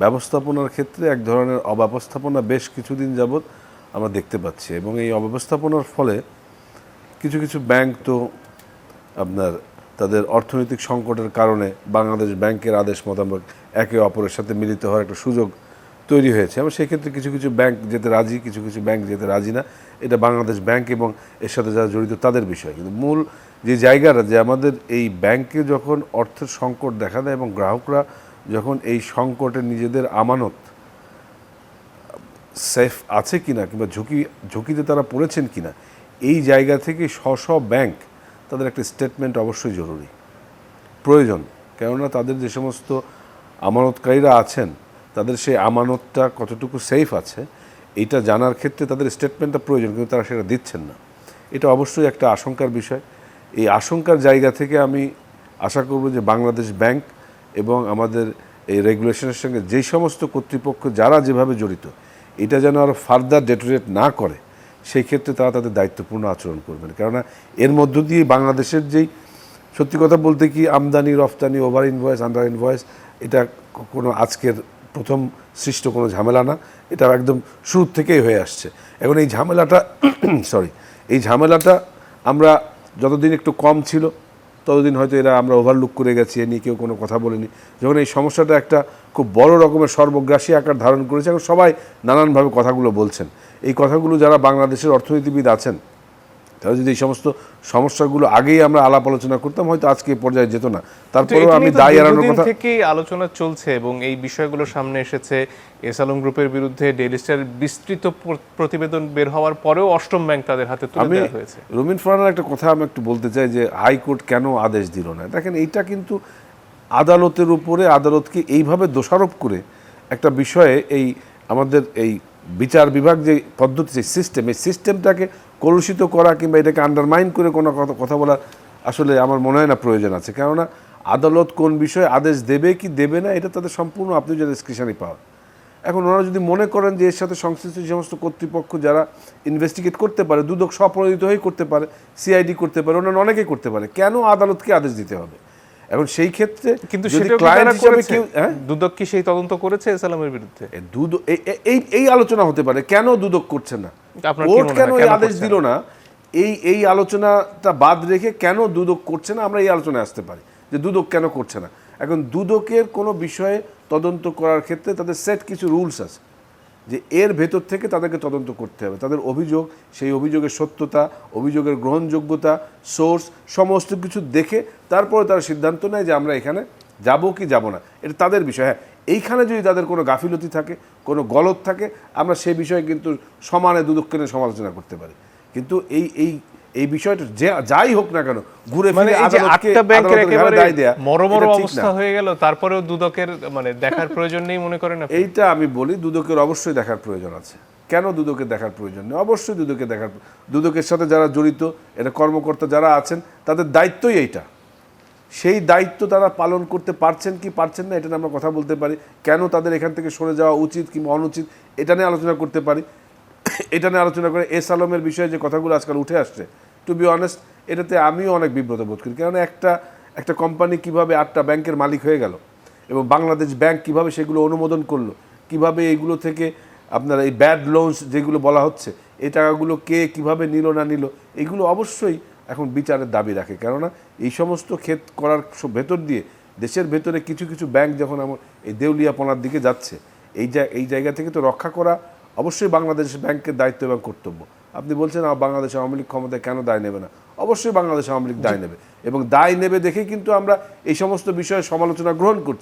ব্যবস্থাপনার ক্ষেত্রে এক ধরনের অব্যবস্থাপনা বেশ কিছুদিন যাবৎ আমরা দেখতে পাচ্ছি, এবং এই অব্যবস্থাপনার ফলে কিছু কিছু ব্যাংক তো আপনার তাদের অর্থনৈতিক সংকটের কারণে বাংলাদেশ ব্যাংকের আদেশ মোতাবেক একে অপরের সাথে মিলিত হওয়ার একটা সুযোগ তৈরি হয়েছে, এবং সেই ক্ষেত্রে কিছু কিছু ব্যাংক যেতে রাজি, কিছু কিছু ব্যাংক যেতে রাজি না। এটা বাংলাদেশ ব্যাংক এবং এর সাথে যারা জড়িত তাদের বিষয়। কিন্তু মূল যে জায়গাটা, যে আমাদের এই ব্যাংকে যখন অর্থের সংকট দেখা দেয় এবং গ্রাহকরা যখন এই সংকটে নিজেদের আমানত সেফ আছে কিনা কিংবা ঝুঁকিতে তারা পড়েছেন কিনা, এই জায়গা থেকে ব্যাংক তাদের একটা স্টেটমেন্ট অবশ্যই জরুরি, প্রয়োজন। কেননা তাদের যে সমস্ত আমানতকারীরা আছেন তাদের সেই আমানতটা কতটুকু সেফ আছে এটা জানার ক্ষেত্রে তাদের স্টেটমেন্টটা প্রয়োজন, কিন্তু তারা সেটা দিচ্ছেন না। এটা অবশ্যই একটা আশঙ্কার বিষয়। এই আশঙ্কার জায়গা থেকে আমি আশা করব যে বাংলাদেশ ব্যাংক এবং আমাদের এই রেগুলেশনের সঙ্গে যেই সমস্ত কর্তৃপক্ষ যারা যেভাবে জড়িত, এটা যেন আরও ফার্দার ডেটোরেট না করে, সেই ক্ষেত্রে তারা তাদের দায়িত্বপূর্ণ আচরণ করবেন। কেননা এর মধ্য দিয়ে বাংলাদেশের যেই সত্যি কথা বলতে কি আমদানি রফতানি, ওভার ইনভয়েস, আন্ডার ইনভয়েস, এটা কোনো আজকের প্রথম সৃষ্ট কোনো ঝামেলা না, এটা একদম শুরু থেকেই হয়ে আসছে। এখন এই ঝামেলাটা এই ঝামেলাটা আমরা যতদিন একটু কম ছিল ততদিন হয়তো আমরা ওভারলুক করে গেছি, এ নিয়ে কেউ কোনো কথা বলেনি। যখন এই সমস্যাটা একটা খুব বড় রকমের সর্বগ্রাসী আকার ধারণ করেছে, এখন সবাই নানানভাবে কথাগুলো বলছেন। এই কথাগুলো যারা বাংলাদেশের অর্থনীতিবিদ আছেন তারা যদি এই সমস্ত সমস্যাগুলো আগেই আমরা আলাপ আলোচনা করতাম, হয়তো আজকে এই পর্যায়ে যেত না। তারপরেও আমি দায় এড়ানোর কথা থেকেই আলোচনা চলছে এবং এই বিষয়গুলো সামনে এসেছে। এস আলম গ্রুপের বিরুদ্ধে ডেইলি স্টার বিস্তৃত প্রতিবেদন বের হওয়ার পরেও অষ্টম ব্যাংক তাদের হাতে তুলে দেওয়া হয়েছে। রুমিন ফারহানার একটা কথা আমি একটু বলতে চাই যে হাইকোর্ট কেন আদেশ দিল না। দেখেন, এইটা কিন্তু আদালতের উপরে, আদালতকে এইভাবে দোষারোপ করে একটা বিষয়ে এই আমাদের এই বিচার বিভাগ যে পদ্ধতি, যে সিস্টেম, এই সিস্টেমটাকে কলুষিত করা কিংবা এটাকে আন্ডারমাইন করে কোনো কথা বলা আসলে আমার মনে হয় না প্রয়োজন আছে। কেননা আদালত কোন বিষয়ে আদেশ দেবে কি দেবে না এটা তাদের সম্পূর্ণ আপনি যে ডিসক্রিশনারি পাওয়ার। এখন ওনারা যদি মনে করেন যে এর সাথে সংশ্লিষ্ট যে সমস্ত কর্তৃপক্ষ যারা ইনভেস্টিগেট করতে পারে, দুদক স্বপ্রণোদিত হয়ে করতে পারে, সিআইডি করতে পারে, অন্যান্য অনেকেই করতে পারে, কেন আদালতকে আদেশ দিতে হবে? এখন সেই ক্ষেত্রে কিন্তু দুদক কি সেই তদন্ত করেছে এস আলমের বিরুদ্ধে? এই আলোচনা হতে পারে, কেন দুদক করছে না, কোর্ট কেন এই আদেশ দিল না, এই আলোচনাটা বাদ রেখে কেন দুদক করছে না, আমরা এই আলোচনায় আসতে পারি যে দুদক কেন করছে না। এখন দুদকের কোনো বিষয়ে তদন্ত করার ক্ষেত্রে তাদের সেট কিছু রুলস আছে, যে এর ভেতর থেকে তাদেরকে তদন্ত করতে হবে। তাদের অভিযোগ, সেই অভিযোগের সত্যতা, অভিযোগের গ্রহণযোগ্যতা, সোর্স, সমস্ত কিছু দেখে তারপরে তারা সিদ্ধান্ত নেয় যে আমরা এখানে যাব কি যাব না। এটা তাদের বিষয়। হ্যাঁ, এইখানে যদি তাদের কোনো গাফিলতি থাকে, কোনো গলত থাকে, আমরা সেই বিষয়ে কিন্তু সমানে দুদককে নিয়ে সমালোচনা করতে পারি। কিন্তু এই বিষয়টা যাই হোক না কেন, ঘুরে ফিরে অবস্থা হয়ে গেল, তারপরেও দুদকের দেখার প্রয়োজন নেই মনে করেন? এইটা আমি বলি, দুদকের অবশ্যই দেখার প্রয়োজন আছে। কেন দুদকের দেখার প্রয়োজন নেই? অবশ্যই দুদকের সাথে যারা জড়িত, এটা কর্মকর্তা যারা আছেন, তাদের দায়িত্বই এইটা। সেই দায়িত্ব তারা পালন করতে পারছেন কি পারছেন না, এটা নিয়ে আমরা কথা বলতে পারি। কেন তাদের এখান থেকে সরে যাওয়া উচিত কিংবা অনুচিত, এটা নিয়ে আলোচনা করতে পারি। এটা নিয়ে আলোচনা করে এস আলমের বিষয়ে যে কথাগুলো আজকাল উঠে আসছে, টু বি অনেস্ট, এটাতে আমিও অনেক বিব্রত বোধ করি। কারণ একটা কোম্পানি কিভাবে 8টা ব্যাংকের মালিক হয়ে গেল, এবং বাংলাদেশ ব্যাংক কিভাবে সেগুলো অনুমোদন করলো, কিভাবে এইগুলো থেকে আপনার এই ব্যাড লোনস যেগুলো বলা হচ্ছে, এই টাকাগুলো কে কিভাবে নিল না নিল, এগুলো অবশ্যই এখন বিচারের দাবি রাখে। কেননা এই সমস্ত ক্ষেত করার ভেতর দিয়ে দেশের ভেতরে কিছু কিছু ব্যাংক যখন এই দেউলিয়াপনার দিকে যাচ্ছে, এই জায়গা থেকে তো রক্ষা করা অবশ্যই বাংলাদেশ ব্যাংকের দায়িত্ব এবং কর্তব্য। আপনি বলছেন বাংলাদেশ আওয়ামী লীগ ক্ষমতায় কেন দায় নেবে না? অবশ্যই বাংলাদেশ আওয়ামী লীগ দায় নেবে, এবং দায় নেবে দেখেই কিন্তু আমরা এই সমস্ত বিষয়ে সমালোচনা গ্রহণ করছি।